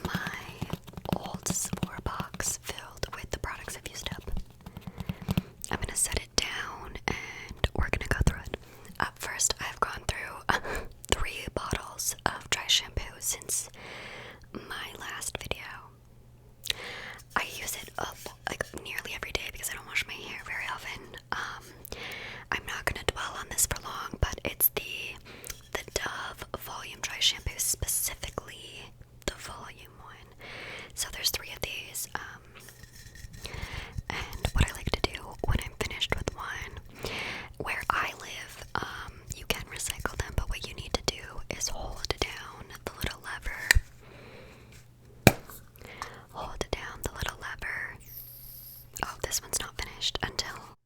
my old Sephora box filled with the products I've used up. I'm gonna set it down and we're gonna go through it. Up first, I've gone through 3 bottles of dry shampoo since my last video. I use it up like nearly every day because I don't wash my hair very often. I'm not gonna dwell on this for long, but it's the Dove Volume Dry Shampoo, specifically the volume one. So there's 3 of these. And what I like to do when I'm finished with one, where I live, you can recycle them, but what you need to do is hold down the little lever. Hold down the little lever. Oh, this one's not finished until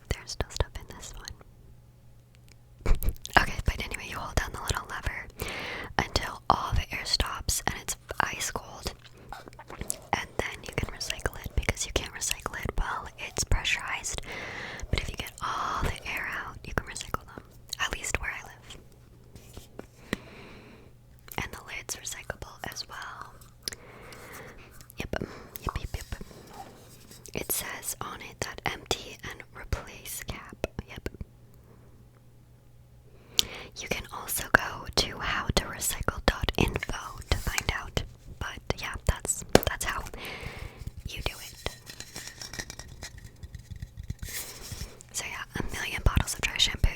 there's still stuff in this one. Okay, but anyway, you hold down the little lever until all the air stops and it's ice cold, and then you can recycle it, because you can't recycle it while it's pressurized, but if you get all the air out, you can recycle them, at least where I live. And the lid's recyclable as well. Yep. It says on it that empty and replace cap. Yep. You can also go to howtorecycle.info to find out. But yeah, that's how you do it. So yeah, 1,000,000 bottles of dry shampoo.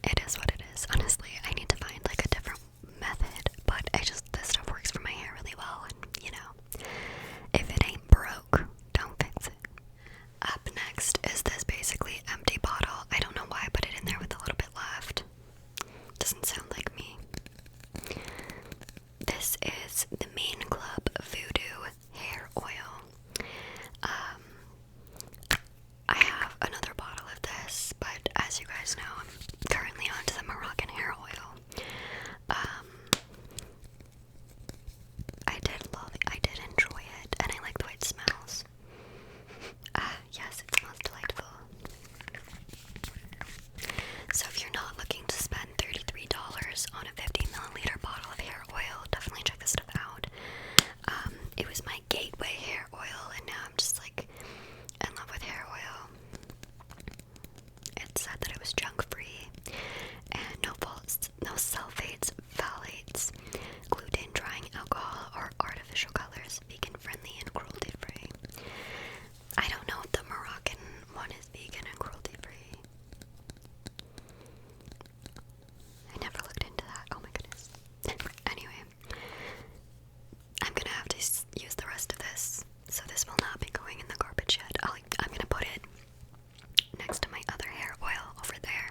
It is what it is. Honestly, I need to find like a different method, but this stuff works for my hair really well, and you know, if it ain't broke, don't fix it. Up next is this basically empty bottle. I don't know why I put it in there with a little bit left. Doesn't sound like me. This is the Main Club Voodoo Hair Oil. I have another bottle of this, but as you guys know, I'm currently on to the Moroccan hair oil. I did enjoy it, and I like the way it smells. Yes, it smells delightful. So if you're not looking to spend $33 on a 50ml bottle of hair oil, definitely check this stuff out. It was my gateway hair oil, and now I'm just like in love with hair oil. It said that it was junk-free and no sulfates, phthalates, gluten, drying alcohol, or artificial colors, vegan-friendly and cruelty-free. I don't know if the Moroccan one is vegan and cruelty-free. I never looked into that. Oh my goodness. Anyway, I'm gonna have to use the rest of this, so this will not be going in the garbage yet. I'm gonna put it next to my other hair oil over there.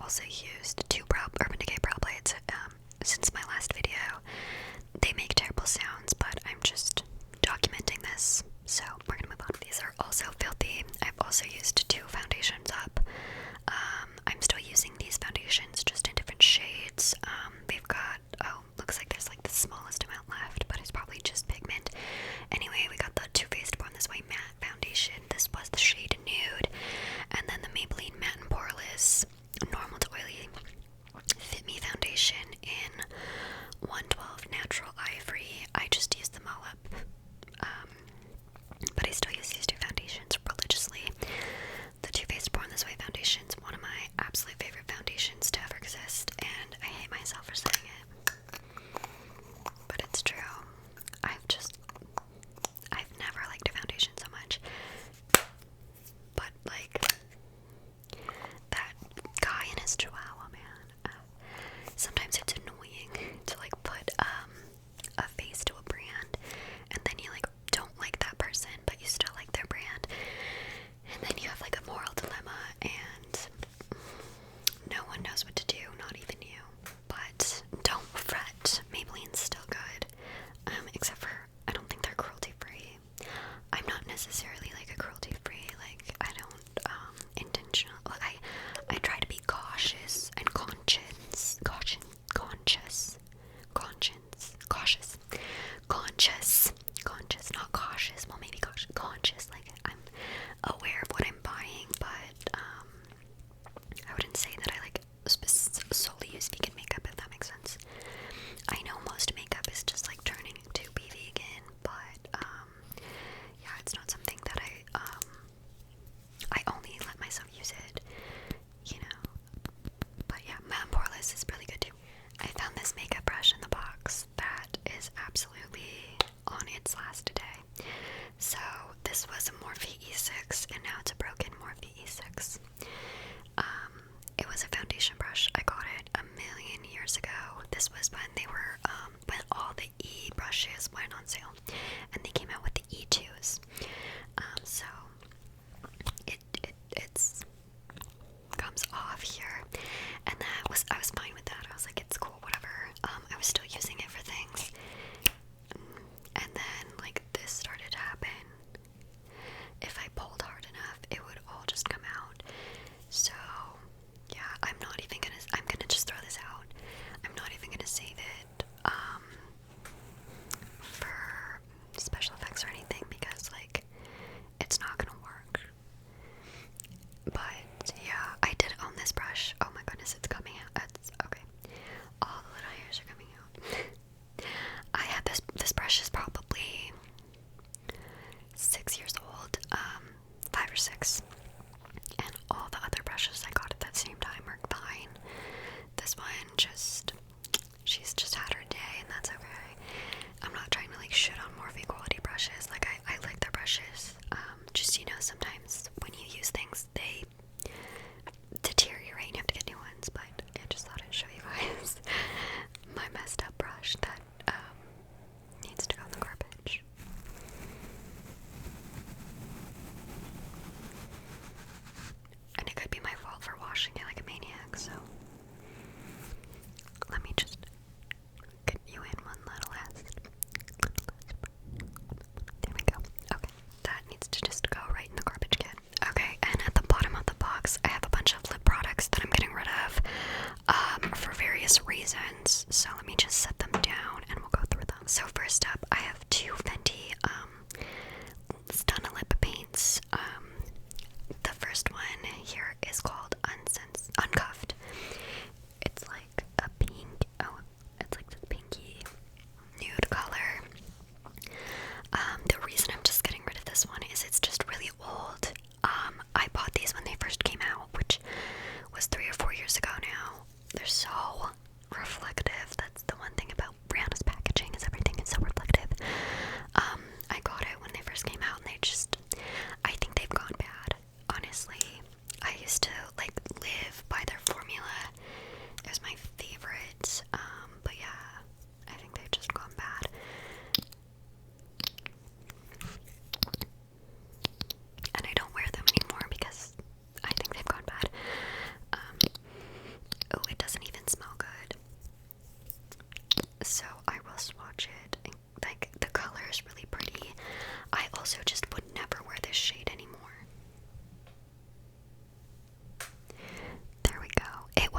also used two Urban Decay brow blades since my last video. They make terrible sounds, but I'm just documenting this, so we're gonna move on. These are also filthy. I've also used two foundations up. I'm still using these foundations, just in different shades. They've got, oh, looks like there's like the smallest amount left, but it's probably just pigment. Anyway, we got the Too Faced Born This Way matte foundation. This was the shade Nude, and then the Maybelline Matte and Poreless Normal to Oily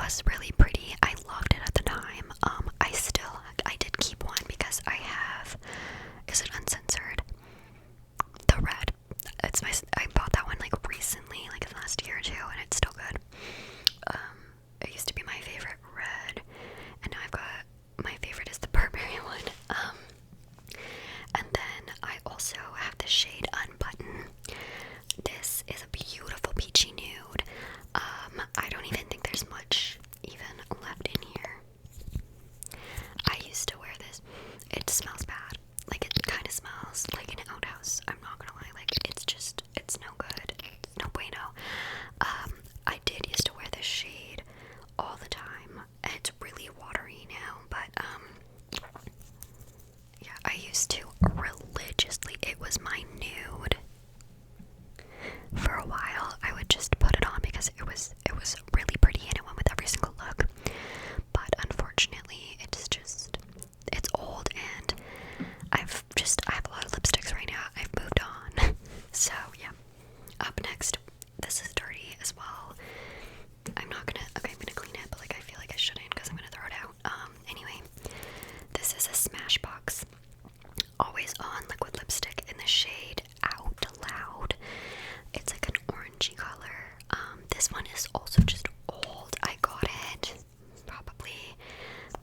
was really pretty. I loved it at the time. I did keep one because I have, is it uncensored? The red. I bought that one like recently, like in the last year or two, and it's still good. It used to be my favorite red, and now I've got, my favorite is the Burberry one. And then I also have the shade Unbutton. This is a beautiful peachy nude. I don't even think there's much even left in here. I used to wear this. It smells bad. Like, it kind of smells like an outhouse. I'm not gonna lie. Like, it's no good. It's no bueno. I did used to wear this shade all the time. It's really watery now, but yeah, I used to religiously. It was my nude. For a while, I would just put it on because it was really pretty and it went with every single look. But unfortunately, it's old, and I have a lot of lipsticks right now. I've moved on. So yeah. Up next, this is dirty as well. I'm gonna clean it, but like I feel like I shouldn't because I'm gonna throw it out. Anyway, this is a Smashbox Always On liquid lipstick in the shade Out Loud. It's like an orangey color. This one is also just old. I got it probably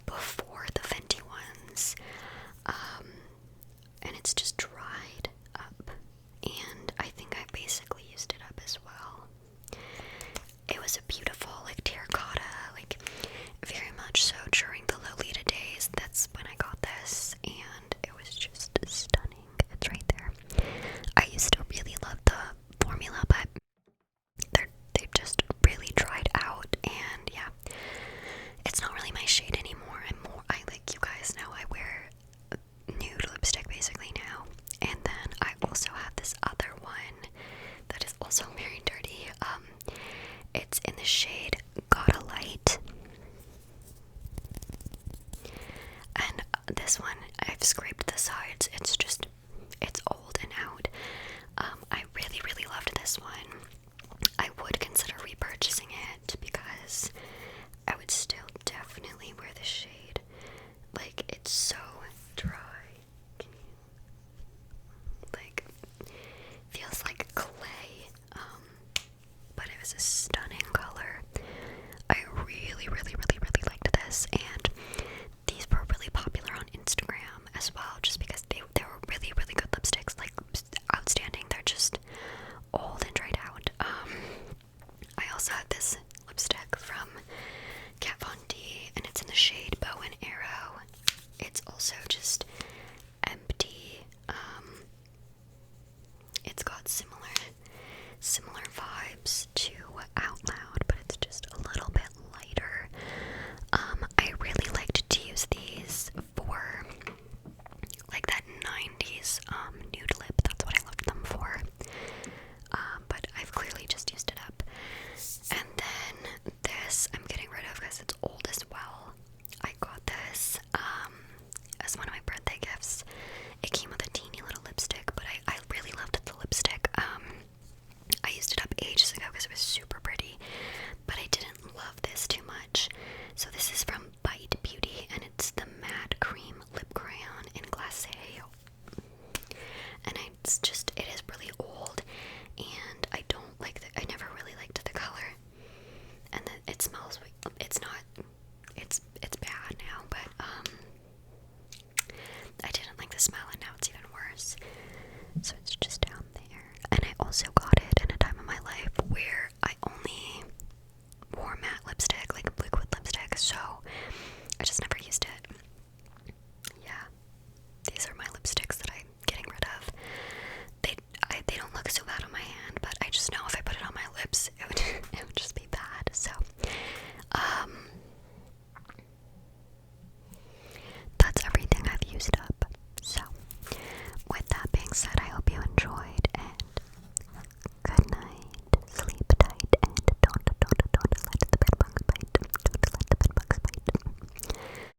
before the Fenty ones. And it's just dried up. And I think I basically used it up as well. It was a beautiful, like, terracotta, like, very much so during the Lolita days. That's when I got this, and it was just stunning. It's right there. I used to really love the formula, but they've just really dried out, and yeah, it's not really my shade anymore. I like, you guys know, I wear nude lipstick basically now. And then I also have this other one that is also very dirty. It's in the shade Got a Light. And this one, I've scraped the sides. It's old and out. I really, really loved this one. I would consider repurchasing it because I would still definitely wear the shade. Like, it's so dry. Feels like clay. But it was a stunning color. I really, really, really, really liked this, and these were really popular on Instagram as well, just because they were really, really good lipsticks, like, outstanding. They're just old and dried out. I also had this lipstick from Kat Von D, and it's in the shade Bow and Arrow. It's also just empty. It's got similar vibes to Out Loud, but it's just a little bit lighter. I really liked to use these for like that 90s nude lip. That's what I loved them for. But I've clearly just used it up. And then this I'm getting rid of because it's old as well. I got this as one of my birthday gifts. It came with a teeny little lipstick, but I really loved the lipstick. I used it up ages ago because it was super pretty, but I didn't love this too much. So this is from Bite Beauty, and it's the Matte Cream Lip Crayon in Glacé. And it is really old, and I never really liked the color. And then it smells, it's bad now, but I didn't like the smell, and now it's even worse. So it's